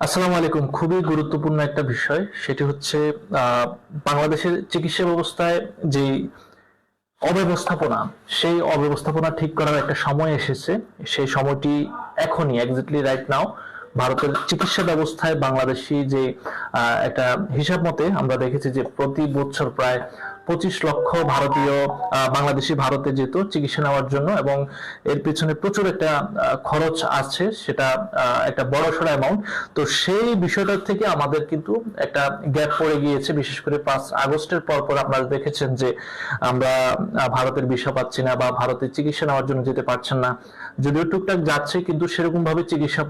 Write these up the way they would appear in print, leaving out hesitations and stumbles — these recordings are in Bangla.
আসসালামু আলাইকুম। খুবই গুরুত্বপূর্ণ একটা বিষয়, সেটি হচ্ছে বাংলাদেশের চিকিৎসা ব্যবস্থায় যে অব্যবস্থাপনা, সেই অব্যবস্থাপনা ঠিক করার একটা সময় এসেছে। সেই সময়টি এখনই, এক্স্যাক্টলি রাইট নাও। ভারতের চিকিৎসা ব্যবস্থায় বাংলাদেশি যে একটা হিসাব মতে আমরা দেখেছি যে প্রতি বছর প্রায় 25 লক্ষ ভারতীয় বাংলাদেশি ভারতে যেত চিকিৎসা নেওয়ার জন্য, এবং এর পিছনে প্রচুর একটা খরচ আছে, সেটা একটা বড়সড় অ্যামাউন্ট। তো সেই বিষয়টার থেকে আমাদের কিন্তু একটা গ্যাপ পড়ে গিয়েছে, বিশেষ করে 5 আগস্টের পর পর আপনারা দেখেছেন যে আমরা ভারতের ভিসা পাচ্ছি না, বা ভারতে চিকিৎসা নেওয়ার জন্য যেতে পারছেন না। যদিও টুকটাক যাচ্ছে, কিন্তু সেরকম ভাবে চিকিৎসা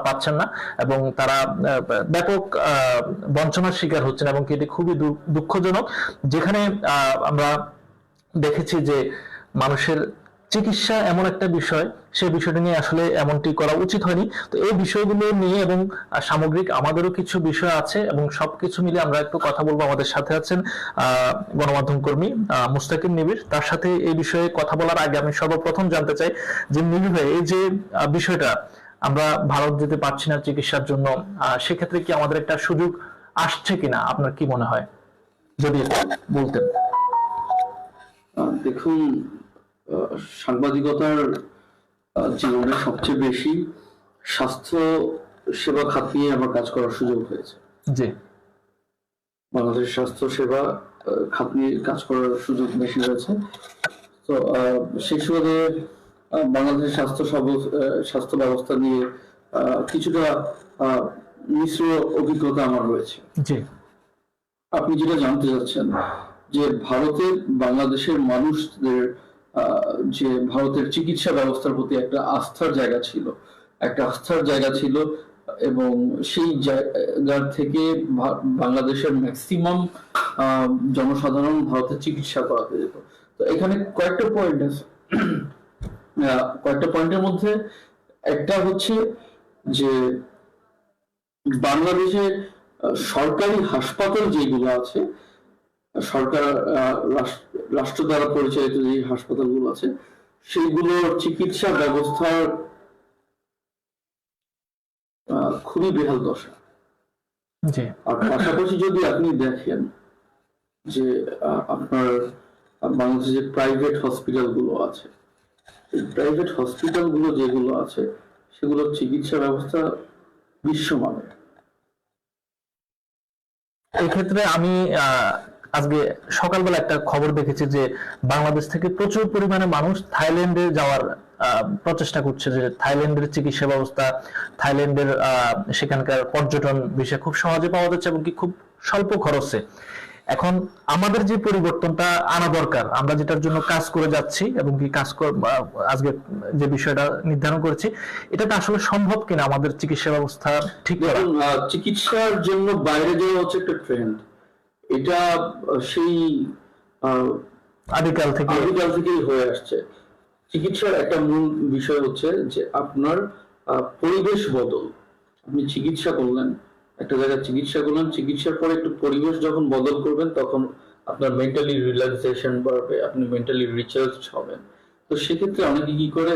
পাচ্ছেন না, এবং তারা ব্যাপক বঞ্চনার শিকার হচ্ছেন, এবং এটি খুবই দুঃখজনক। যেখানে আমরা দেখেছি যে মানুষের চিকিৎসা এমন একটা বিষয়, সেই বিষয়টা নিয়ে আসলে এমনটি করা উচিত হয়নি। তো এই বিষয়গুলো নিয়ে এবং সামগ্রিক আমাদেরও কিছু বিষয় আছে, এবং সবকিছু মিলে আমরা একটু কথা বলবো। আমাদের সাথে আছেন গণমাধ্যম কর্মী মুস্তাকিম নিবিড়। তার সাথে এই বিষয়ে কথা বলার আগে আমি সর্বপ্রথম জানতে চাই যে নিবিড় ভাই, এই যে বিষয়টা আমরা ভারত যেতে পারছি না চিকিৎসার জন্য, সেক্ষেত্রে কি আমাদের একটা সুযোগ আসছে কিনা, আপনার কি মনে হয়, যদি বলতেন। দেখুন, সাংবাদিকতার জীবনে সবচেয়ে বেশি স্বাস্থ্য সেবা খাত নিয়ে আমার কাজ করার সুযোগ হয়েছে। জি। বাংলাদেশের স্বাস্থ্য সেবা খাত নিয়ে কাজ করার সুযোগ বেশি হয়েছে। তো সেই সুবাদে বাংলাদেশের স্বাস্থ্য ব্যবস্থা নিয়ে কিছুটা মিশ্র অভিজ্ঞতা আমার রয়েছে। জি। আপনি যেটা জানতে চাচ্ছেন যে বাংলাদেশের মানুষদের যে ভারতের চিকিৎসা ব্যবস্থার প্রতি একটা আস্থার জায়গা ছিল, এবং সেই জায়গা থেকে বাংলাদেশের ম্যাক্সিমাম জনসাধারণ ভারতের চিকিৎসা করাতে যেত। তো এখানে কয়েকটা পয়েন্ট আছে। কয়েকটা পয়েন্টের মধ্যে একটা হচ্ছে যে বাংলাদেশে সরকারি হাসপাতাল যেগুলো আছে, সরকার রাষ্ট্র দ্বারা পরিচালিত যে হাসপাতালগুলো আছে, সেইগুলোর চিকিৎসা ব্যবস্থার খুবই বেহাল দশা। আর পাশাপাশি যদি আপনি দেখেন যে আপনার বাংলাদেশে যে প্রাইভেট হসপিটাল গুলো আছে, প্রাইভেট হসপিটাল গুলো যেগুলো আছে, সেগুলোর চিকিৎসা ব্যবস্থা বিশ্বমানের। এই ক্ষেত্রে আমি আজকে সকালবেলা একটা খবর দেখেছি যে বাংলাদেশ থেকে প্রচুর পরিমাণে মানুষ থাইল্যান্ডে যাওয়ার প্রচেষ্টা করছে, যে থাইল্যান্ডের চিকিৎসা ব্যবস্থা, থাইল্যান্ডের সেখানকার পর্যটন বিষয় খুব সহজে পাওয়া যাচ্ছে, এবং কি খুব স্বল্প খরচে। এখন আমাদের যে পরিবর্তনটা আনা দরকার, আমরা যেটার জন্য কাজ করে যাচ্ছি, এবং কি আজকে যে বিষয়টা নির্ধারণ করেছি, এটা তো আসলে সম্ভব কিনা আমাদের চিকিৎসা ব্যবস্থা ঠিক করা। চিকিৎসার জন্য বাইরে যাওয়া হচ্ছে একটা ট্রেন্ড। এটা সেই আদিকাল থেকেই হয়ে আসছে। চিকিৎসার একটা মূল বিষয় হচ্ছে যে আপনার পরিবেশ বদল। আপনি চিকিৎসা করলেন, একটা জায়গায় চিকিৎসা করলেন, চিকিৎসার পরে একটু পরিবেশ যখন বদল করবেন, তখন আপনার মেন্টালি রিল্যাক্সেশন বাড়বে, আপনি মেন্টালি রিচার্জ হবেন। তো সেক্ষেত্রে অনেকে কি করে,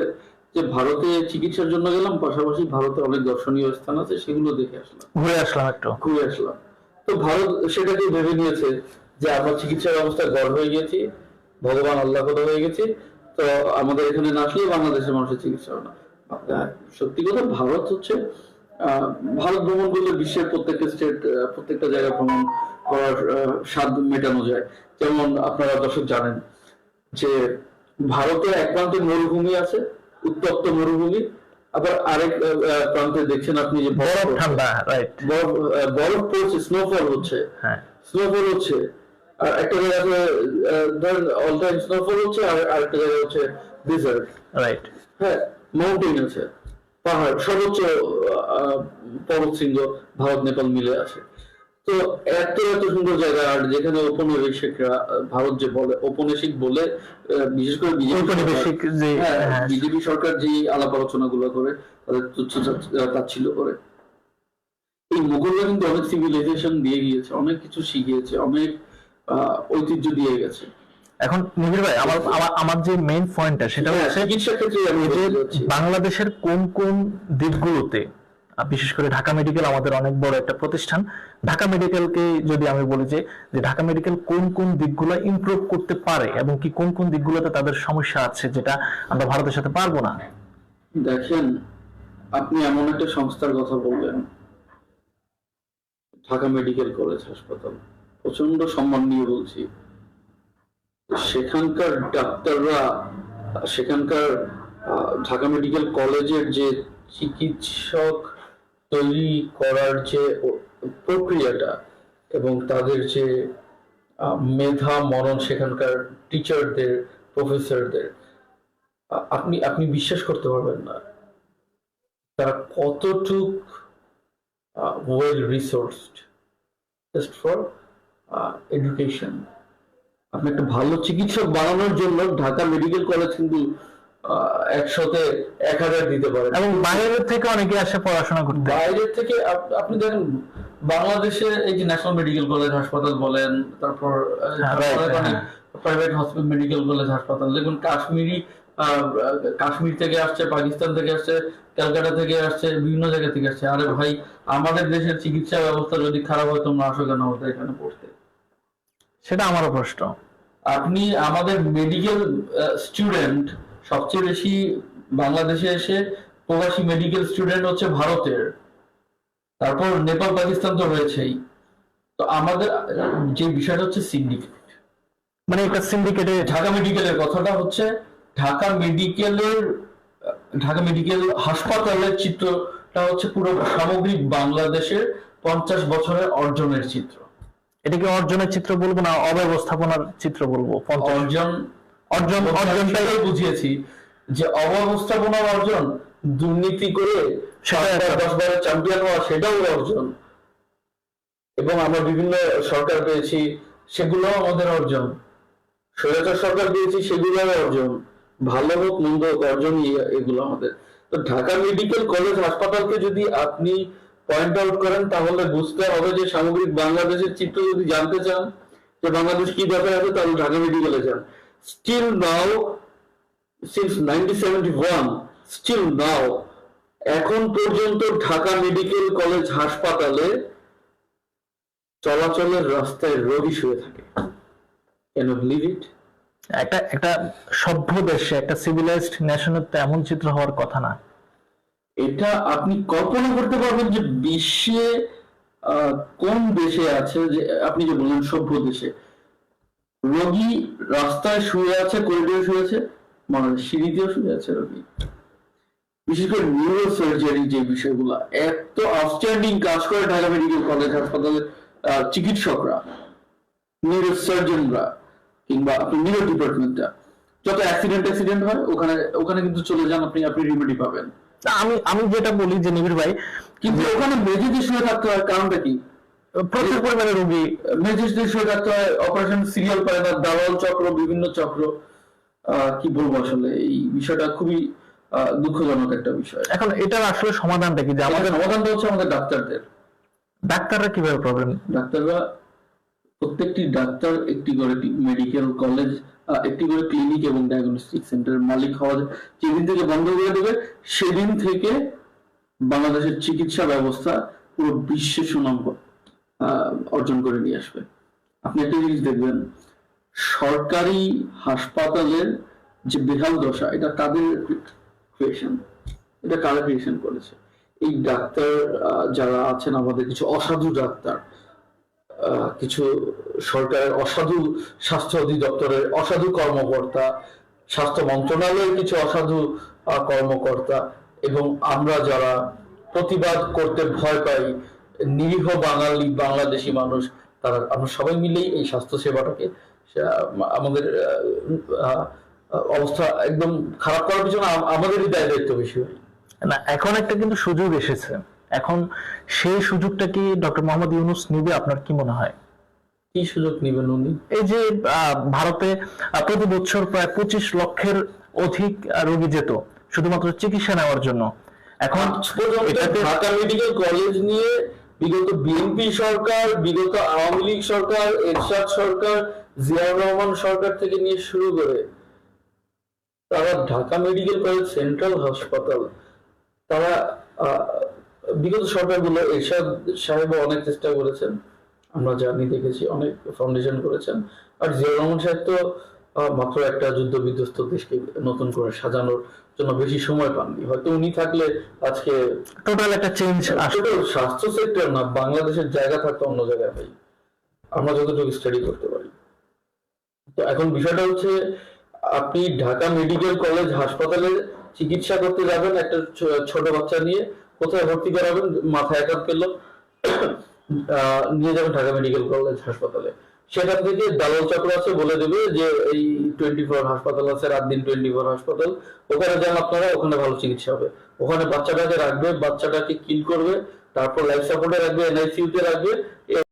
যে ভারতে চিকিৎসার জন্য গেলাম, পাশাপাশি ভারতে অনেক দর্শনীয় স্থান আছে, সেগুলো দেখে আসলাম, ঘুরে আসলাম। তো ভারত সেটাকে ভেবে নিয়েছে যে আমার চিকিৎসা ব্যবস্থা গড় হয়ে গেছি, ভগবান আল্লাহ কথা হয়ে গেছি, তো আমাদের এখানে না আসলে বাংলাদেশের মানুষের চিকিৎসা হবে না। সত্যি কথা, ভারত ভ্রমণ করলে বিশ্বের প্রত্যেকটা জায়গায় ভ্রমণ করার স্বাদ মেটানো যায়। যেমন আপনারা দর্শক জানেন যে ভারতের এক প্রান্তে মরুভূমি আছে, উত্তপ্ত মরুভূমি, আবার আরেক প্রান্তে দেখছেন আপনি যে বরফ পড়ছে, স্নোফল হচ্ছে, আর একটা জায়গাতে ধরেন অল টাইম স্নোফল হচ্ছে, আর আরেকটা জায়গায় হচ্ছে ডেজার্ট, হ্যাঁ, মাউন্টেন আছে, পাহাড়, সর্বোচ্চ পর্বতশৃঙ্গ ভারত নেপাল মিলে আছে। তো এত সুন্দর জায়গা, আর যেখানে ঔপনিবেশিকরা, ভারত যে বলে ঔপনিবেশিক বলে, বিশেষ করে বিজেপি সরকার যে আলাপ আলোচনা গুলো করে, তাদের তুচ্ছ তাচ্ছিল্য করে। এই মুঘলরা কিন্তু অনেক সিভিলাইজেশন দিয়ে গিয়েছে, অনেক কিছু শিখিয়েছে, অনেক ঐতিহ্য দিয়ে গেছে। এখন নিবিড় ভাই, আমার যে মেইন পয়েন্টটা, সেটা হচ্ছে চিকিৎসা ক্ষেত্রে বাংলাদেশের কোন কোন দিকগুলোতে বিশেষ করে ঢাকা মেডিকেল আমাদের অনেক বড় একটা প্রতিষ্ঠান। ঢাকা মেডিকেলকে যদি আমি বলি যে ঢাকা মেডিকেল কোন কোন দিকগুলো ইমপ্রুভ করতে পারে এবং কি কোন কোন দিকগুলোতে তাদের সমস্যা আছে যেটা আমরা ভারতের সাথে পারবো না। দেখেন, আপনি এমন একটা সংস্থার কথা বললেন, ঢাকা মেডিকেল কলেজ হাসপাতাল, প্রচন্ড সম্মান নিয়ে বলছি, সেখানকার ডাক্তাররা, সেখানকার ঢাকা মেডিকেল কলেজের যে চিকিৎসক তৈরি করার যে প্রক্রিয়াটা এবং তাদের যে মেধা মনন, সেখানকার টিচারদের, প্রফেসরদের, আপনি আপনি বিশ্বাস করতে পারবেন না তারা কতটুক ওয়েল রিসোর্সড জাস্ট ফর এডুকেশন। আপনি একটা ভালো চিকিৎসক বানানোর জন্য ঢাকা মেডিকেল কলেজ কিন্তু 100-তে 1000 দিতে পারে, এবং বাইরের থেকে অনেকে আসে পড়াশোনা করতে। বাইরের থেকে আপনি দেখেন বাংলাদেশে এই যে ন্যাশনাল মেডিকেল কলেজ হাসপাতাল বলেন, তারপর প্রাইভেট হসপিটাল মেডিকেল কলেজ হাসপাতাল, দেখুন কাশ্মীর থেকে আসছে, পাকিস্তান থেকে আসছে, ক্যালকাটা থেকে আসছে, বিভিন্ন জায়গা থেকে আসছে। আরে ভাই, আমাদের দেশের চিকিৎসা ব্যবস্থা যদি খারাপ হয় তোমরা আসো কেন হতো এখানে পড়তে? সেটা আমারও প্রশ্ন। আপনি আমাদের মেডিকেল স্টুডেন্ট সবচেয়ে বেশি বাংলাদেশে এসে প্রবাসী মেডিকেল স্টুডেন্ট হচ্ছে ভারতের, তারপর নেপাল পাকিস্তান তো রয়েছেই। তো আমাদের যে বিষয়টা হচ্ছে সিন্ডিকেট, মানে একটা সিন্ডিকেটে ঢাকা মেডিকেলের কথাটা হচ্ছে ঢাকা মেডিকেল হাসপাতালের চিত্রটা হচ্ছে পুরো সামগ্রিক বাংলাদেশের 50 বছরের অর্জনের চিত্র। এটাকে অর্জনের চিত্র বলবো না, অব্যবস্থাপনার চিত্র বলবো। অর্জনটাই বুঝিয়েছি যে অব্যবস্থাপনার অর্জন, দুর্নীতি করে 10 বারের চ্যাম্পিয়ন হওয়া সেটাও অর্জন, এবং আমরা বিভিন্ন সরকার পেয়েছি সেগুলো আমাদের অর্জন, স্বৈরাচার সরকার পেয়েছি সেগুলো অর্জন, ভালো হোক মন্দ হোক অর্জনই এগুলো আমাদের। তো ঢাকা মেডিকেল কলেজ হাসপাতালকে যদি আপনি পয়েন্ট আউট করেন তাহলে বুঝতে হবে যে সামগ্রিক বাংলাদেশের চিত্র যদি জানতে চান যে বাংলাদেশ কি ব্যাপারে আছে, তাহলে ঢাকা মেডিকেলে যান। Still now, since 1971, still now, এখন পর্যন্ত ঢাকা মেডিকেল কলেজ হাসপাতালে চলাচলের রাস্তায় রোগী শুয়ে থাকে। Can you believe it? একটা সভ্য দেশে, একটা সিভিলাইজড নেশনের তো এমন চিত্র হওয়ার কথা না। এটা আপনি কল্পনা করতে পারবেন যে বিশ্বে কোন দেশে আছে, যে আপনি যে বললেন সভ্য দেশে, রোগী রাস্তায় শুয়ে আছে, করিডোরে শুয়ে আছে, মানে সিঁড়িতেও শুয়ে আছে রোগী। বিশেষ করে নিউরো সার্জারি যে বিষয়গুলো এত আউটস্ট্যান্ডিং কাজ করে ঢাকা মেডিকেল কলেজ হাসপাতালের চিকিৎসকরা, নিউরো সার্জনরা, কিংবা আপনি নিউরো ডিপার্টমেন্টটা, যত অ্যাক্সিডেন্ট হয় ওখানে কিন্তু চলে যান, আপনি রিমেডি পাবেন। আমি যেটা বলি যে নিবিড় ভাই, কিন্তু ওখানে মেঝেতে শুয়ে থাকতে হয়, কারণটা কি? প্রচুর পরিমাণে রোগী মেঝেতে শুয়ে থাকতে হয়, অপারেশন সিরিয়াল পায় না, দালাল চক্র, বিভিন্ন চক্র, কি বলবো, আসলে এই বিষয়টা খুবই দুঃখজনক একটা বিষয়। এখন এটার আসলে সমাধানটা কি? যে আমাদের সমাধানটা হচ্ছে আমাদের ডাক্তাররা কিভাবে প্রবলেম? ডাক্তাররা, প্রত্যেকটি ডাক্তার একটি করে মেডিকেল কলেজ, একটি করে ক্লিনিক এবং ডায়াগনস্টিক সেন্টারের মালিক হওয়া, যেদিন থেকে বন্ধ করে দেবে সেদিন থেকে বাংলাদেশের চিকিৎসা ব্যবস্থা পুরো বিশ্বে সুনাম অর্জন করে নিয়ে আসবে। আপনি একটা জিনিস দেখবেন, সরকারি হাসপাতালের যে বেহাল দশা, এটা কাদের ক্রিয়েশন? এটা কারা ক্রিয়েশন করেছে? এই ডাক্তার যারা আছেন, আমাদের কিছু অসাধু ডাক্তার, কিছু সরকারের অসাধু, স্বাস্থ্য অধিদপ্তরের অসাধু কর্মকর্তা, স্বাস্থ্য মন্ত্রণালয়ের কিছু অসাধু কর্মকর্তা, এবং আমরা যারা প্রতিবাদ করতে ভয় পাই, নিরীহ বাংলাদেশি মানুষ, আমরা সবাই মিলেই এই স্বাস্থ্য সেবাটাকে আমাদের অবস্থা একদম খারাপ করার পিছনে আমাদেরই দায়িত্ব বেশি হয় না। এখন একটা কিন্তু সুযোগ এসেছে, এখন সেই সুযোগটা কি ডক্টর মোহাম্মদ ইউনূস নিবে? আপনার কি মনে হয়? কি সুযোগ নিবেন উনি? এই যে ভারতে প্রতি বছর প্রায় 25 লক্ষের অধিক রোগী যেত শুধুমাত্র চিকিৎসা নেওয়ার জন্য। এখন ঢাকা মেডিকেল কলেজ নিয়ে বিগত বিএনপি সরকার, বিগত আওয়ামী লীগ সরকার, এরশাদ সরকার, জিয়াউর রহমান সরকার থেকে নিয়ে শুরু করে তারা ঢাকা মেডিকেল কলেজ সেন্ট্রাল হাসপাতাল, তারা বিগত সরকারগুলো এরশাদ সাহেব অনেক চেষ্টা করেছেন, আমরা জানি দেখেছি, অনেক ফাউন্ডেশন করেছেন। আর জিয়াউর রহমান সাহেব তো মাত্র একটা যুদ্ধ বিধ্বস্ত দেশকে নতুন করে সাজানোর জন্য বেশি সময় পাননি। হয়তো উনি থাকলে আজকে টোটাল একটা চেঞ্জ আসলে। আসলে স্বাস্থ্য সেক্টর না, বাংলাদেশের জায়গা থাকতো অন্য জায়গায় ভাই, আমরা যতটুকু স্টাডি করতে পারি। তো এখন বিষয়টা হচ্ছে, আপনি ঢাকা মেডিকেল কলেজ হাসপাতালে চিকিৎসা করতে যাবেন একটা ছোট বাচ্চা নিয়ে, কোথায় ভর্তি করাবেন? মাথায় আঘাত পেল, নিয়ে যাবেন ঢাকা মেডিকেল কলেজ হাসপাতালে। সেখান থেকে দালাল চক্র আছে, বলে দেবে যে এই 24 হাসপাতাল আছে, রাত দিন 24 হাসপাতাল, ওখানে যান আপনারা, ওখানে ভালো চিকিৎসা হবে। ওখানে বাচ্চাটাকে রাখবে, বাচ্চাটাকে কিল করবে, তারপর লাইফ সাপোর্টে রাখবে, এনআইসিইউ তে রাখবে।